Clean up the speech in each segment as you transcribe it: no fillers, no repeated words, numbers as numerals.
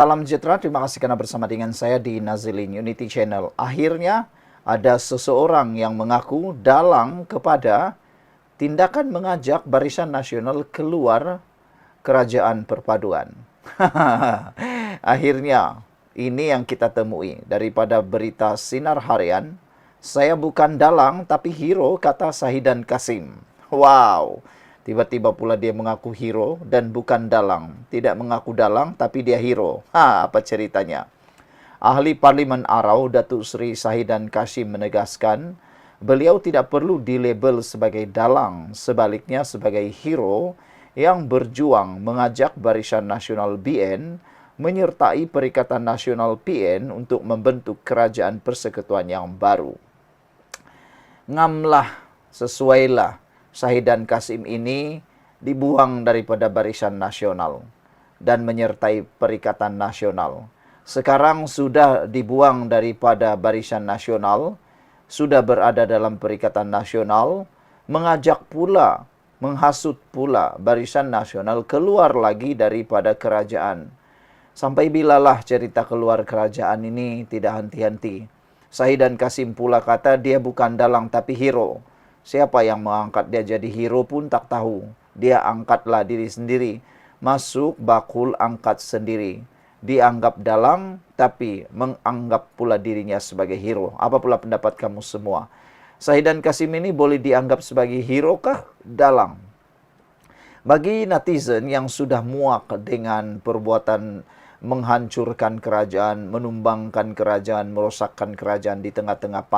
Salam sejahtera, terima kasih karena bersama dengan saya di Nazilin Unity Channel. Akhirnya ada seseorang yang mengaku dalang kepada tindakan mengajak Barisan Nasional keluar Kerajaan Perpaduan. Akhirnya, ini yang kita temui daripada berita Sinar Harian. Saya bukan dalang tapi hero, kata Shahidan Kassim. Wow, tiba-tiba pula dia mengaku hero dan bukan dalang. Tidak mengaku dalang tapi dia hero. Apa ceritanya? Ahli Parlimen Arau, Datuk Seri Shahidan Kassim menegaskan, beliau tidak perlu dilabel sebagai dalang, sebaliknya sebagai hero yang berjuang mengajak Barisan Nasional BN menyertai Perikatan Nasional PN untuk membentuk kerajaan persekutuan yang baru. Ngamlah, sesuailah, Shahidan Kassim ini dibuang daripada Barisan Nasional dan menyertai Perikatan Nasional. Sekarang sudah dibuang daripada Barisan Nasional, sudah berada dalam Perikatan Nasional, mengajak pula, menghasut pula Barisan Nasional keluar lagi daripada kerajaan. Sampai bilalah cerita keluar kerajaan ini tidak henti-henti. Shahidan Kassim pula kata dia bukan dalang tapi hero. Siapa yang mengangkat dia jadi hero pun tak tahu. Dia angkatlah diri sendiri. Masuk bakul angkat sendiri. Dianggap dalang tapi menganggap pula dirinya sebagai hero. Apa pula pendapat kamu semua? Shahidan Kassim ini boleh dianggap sebagai hero kah? Dalang. Bagi netizen yang sudah muak dengan perbuatan menghancurkan kerajaan, menumbangkan kerajaan, merosakkan kerajaan di tengah-tengah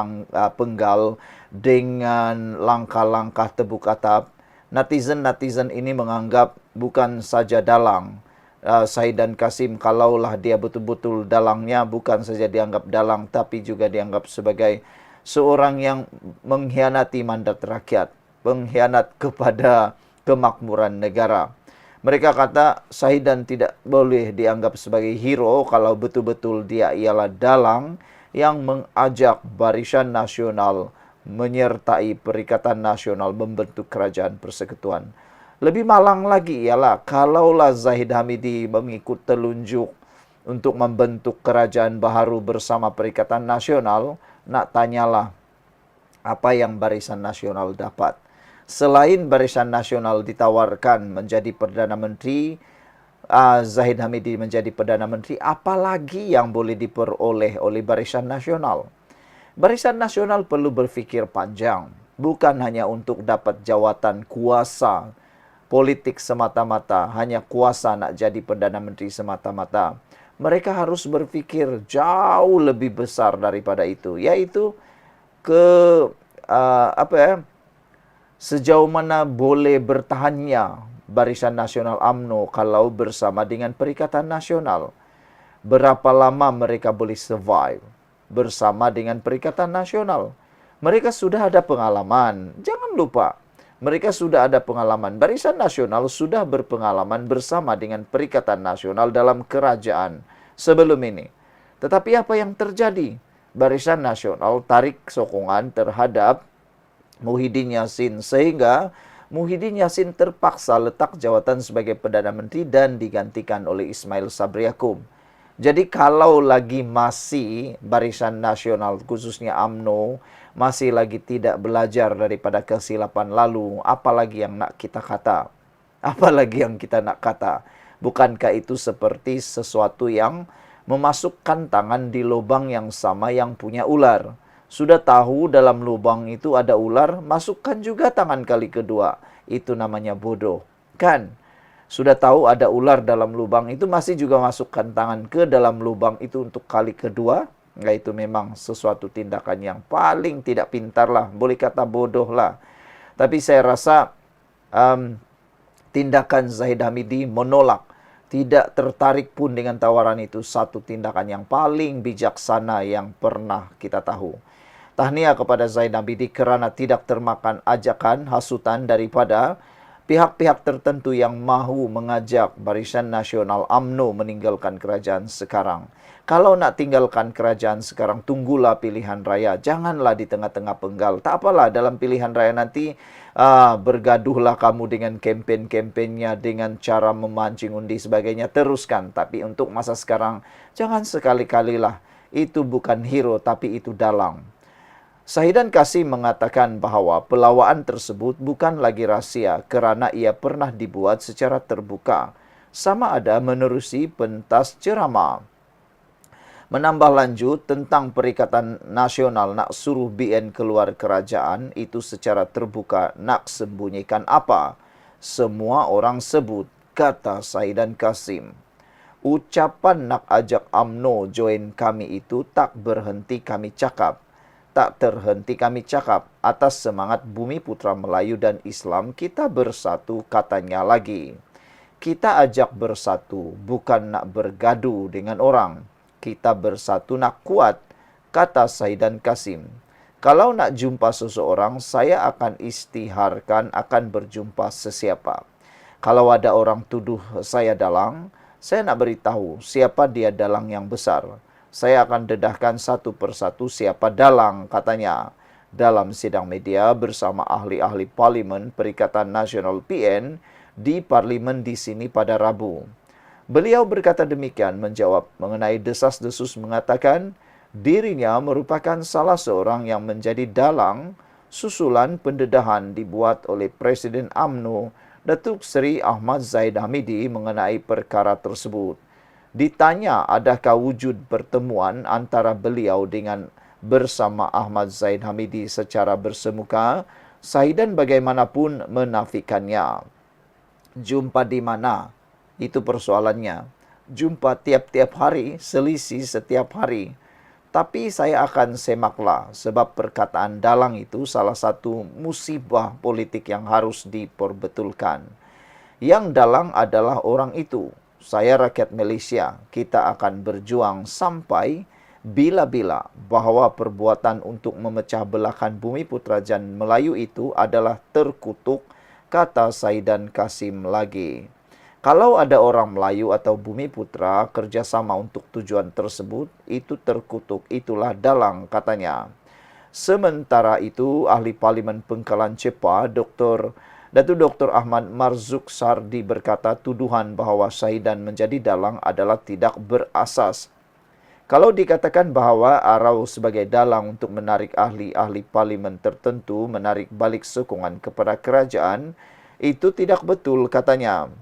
penggal dengan langkah-langkah tebuk atap, netizen-netizen ini menganggap bukan saja dalang. Shahidan Kassim, kalaulah dia betul-betul dalangnya, bukan saja dianggap dalang, tapi juga dianggap sebagai seorang yang mengkhianati mandat rakyat, pengkhianat kepada kemakmuran negara. Mereka kata Shahidan tidak boleh dianggap sebagai hero kalau betul-betul dia ialah dalang yang mengajak Barisan Nasional menyertai Perikatan Nasional membentuk kerajaan persekutuan. Lebih malang lagi ialah kalaulah Zahid Hamidi mengikut telunjuk untuk membentuk kerajaan baru bersama Perikatan Nasional, nak tanyalah apa yang Barisan Nasional dapat. Selain Barisan Nasional ditawarkan menjadi Perdana Menteri, Zahid Hamidi menjadi Perdana Menteri, apalagi yang boleh diperoleh oleh Barisan Nasional? Barisan Nasional perlu berfikir panjang, bukan hanya untuk dapat jawatan kuasa politik semata-mata, hanya kuasa nak jadi Perdana Menteri semata-mata. Mereka harus berfikir jauh lebih besar daripada itu, yaitu sejauh mana boleh bertahannya Barisan Nasional UMNO kalau bersama dengan Perikatan Nasional. Berapa lama mereka boleh survive bersama dengan Perikatan Nasional. Mereka sudah ada pengalaman. Jangan lupa, mereka sudah ada pengalaman. Barisan Nasional sudah berpengalaman bersama dengan Perikatan Nasional dalam kerajaan sebelum ini. Tetapi apa yang terjadi? Barisan Nasional tarik sokongan terhadap Muhyiddin Yassin, sehingga Muhyiddin Yassin terpaksa letak jawatan sebagai Perdana Menteri dan digantikan oleh Ismail Sabri Yaakob. Jadi kalau lagi masih Barisan Nasional, khususnya UMNO, masih lagi tidak belajar daripada kesilapan lalu, apalagi yang nak kita kata? Apalagi yang kita nak kata? Bukankah itu seperti sesuatu yang memasukkan tangan di lubang yang sama yang punya ular? Sudah tahu dalam lubang itu ada ular, masukkan juga tangan kali kedua. Itu namanya bodoh. Kan? Sudah tahu ada ular dalam lubang itu, masih juga masukkan tangan ke dalam lubang itu untuk kali kedua. Nah, itu memang sesuatu tindakan yang paling tidak pintar lah. Boleh kata bodoh lah. Tapi saya rasa tindakan Zahid Hamidi menolak, tidak tertarik pun dengan tawaran itu, satu tindakan yang paling bijaksana yang pernah kita tahu. Tahniah kepada Zahid Hamidi kerana tidak termakan ajakan hasutan daripada pihak-pihak tertentu yang mahu mengajak Barisan Nasional UMNO meninggalkan kerajaan sekarang. Kalau nak tinggalkan kerajaan sekarang, tunggulah pilihan raya. Janganlah di tengah-tengah penggal. Tak apalah dalam pilihan raya nanti bergaduhlah kamu dengan kempen-kempennya, dengan cara memancing undi sebagainya. Teruskan. Tapi untuk masa sekarang, jangan sekali-kalilah. Itu bukan hero, tapi itu dalang. Shahidan Kasim mengatakan bahwa pelawaan tersebut bukan lagi rahasia kerana ia pernah dibuat secara terbuka. Sama ada menerusi pentas ceramah. Menambah lanjut tentang Perikatan Nasional nak suruh BN keluar kerajaan, itu secara terbuka nak sembunyikan apa? Semua orang sebut, kata Shahidan Kasim. Ucapan nak ajak UMNO join kami itu tak berhenti kami cakap. Tak terhenti kami cakap atas semangat Bumi Putra Melayu dan Islam kita bersatu, katanya lagi. Kita ajak bersatu, bukan nak bergaduh dengan orang. Kita bersatu nak kuat, kata Shahidan Kasim. Kalau nak jumpa seseorang, saya akan istiharkan akan berjumpa sesiapa. Kalau ada orang tuduh saya dalang, saya nak beritahu siapa dia dalang yang besar. Saya akan dedahkan satu persatu siapa dalang, katanya. Dalam sidang media bersama ahli-ahli Parlimen Perikatan Nasional PN di Parlimen di sini pada Rabu. Beliau berkata demikian menjawab mengenai desas-desus mengatakan dirinya merupakan salah seorang yang menjadi dalang susulan pendedahan dibuat oleh Presiden UMNO Datuk Seri Ahmad Zahid Hamidi mengenai perkara tersebut. Ditanya adakah wujud pertemuan antara beliau dengan bersama Ahmad Zahid Hamidi secara bersemuka, Shahidan bagaimanapun menafikannya. Jumpa di mana? Itu persoalannya. Jumpa tiap-tiap hari, selisih setiap hari. Tapi saya akan semaklah sebab perkataan dalang itu salah satu musibah politik yang harus diperbetulkan. Yang dalang adalah orang itu. Saya rakyat Malaysia, kita akan berjuang sampai bila-bila bahwa perbuatan untuk memecah belahkan Bumi Putra dan Melayu itu adalah terkutuk, kata Shahidan Kasim lagi. Kalau ada orang Melayu atau Bumi Putra kerjasama untuk tujuan tersebut, itu terkutuk, itulah dalang, katanya. Sementara itu, ahli Parlimen Pengkalan Cepa, Datuk Dr. Ahmad Marzuk Sardi berkata tuduhan bahawa Shahidan menjadi dalang adalah tidak berasas. Kalau dikatakan bahawa Arau sebagai dalang untuk menarik ahli-ahli Parlimen tertentu menarik balik sokongan kepada kerajaan, itu tidak betul, katanya.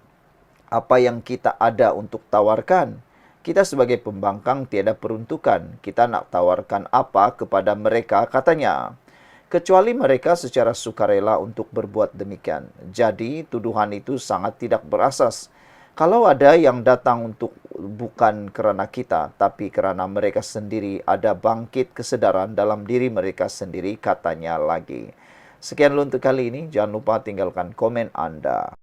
Apa yang kita ada untuk tawarkan? Kita sebagai pembangkang tiada peruntukan. Kita nak tawarkan apa kepada mereka, katanya. Kecuali mereka secara sukarela untuk berbuat demikian. Jadi, tuduhan itu sangat tidak berasas. Kalau ada yang datang untuk bukan kerana kita, tapi kerana mereka sendiri, ada bangkit kesedaran dalam diri mereka sendiri, katanya lagi. Sekian untuk kali ini. Jangan lupa tinggalkan komen Anda.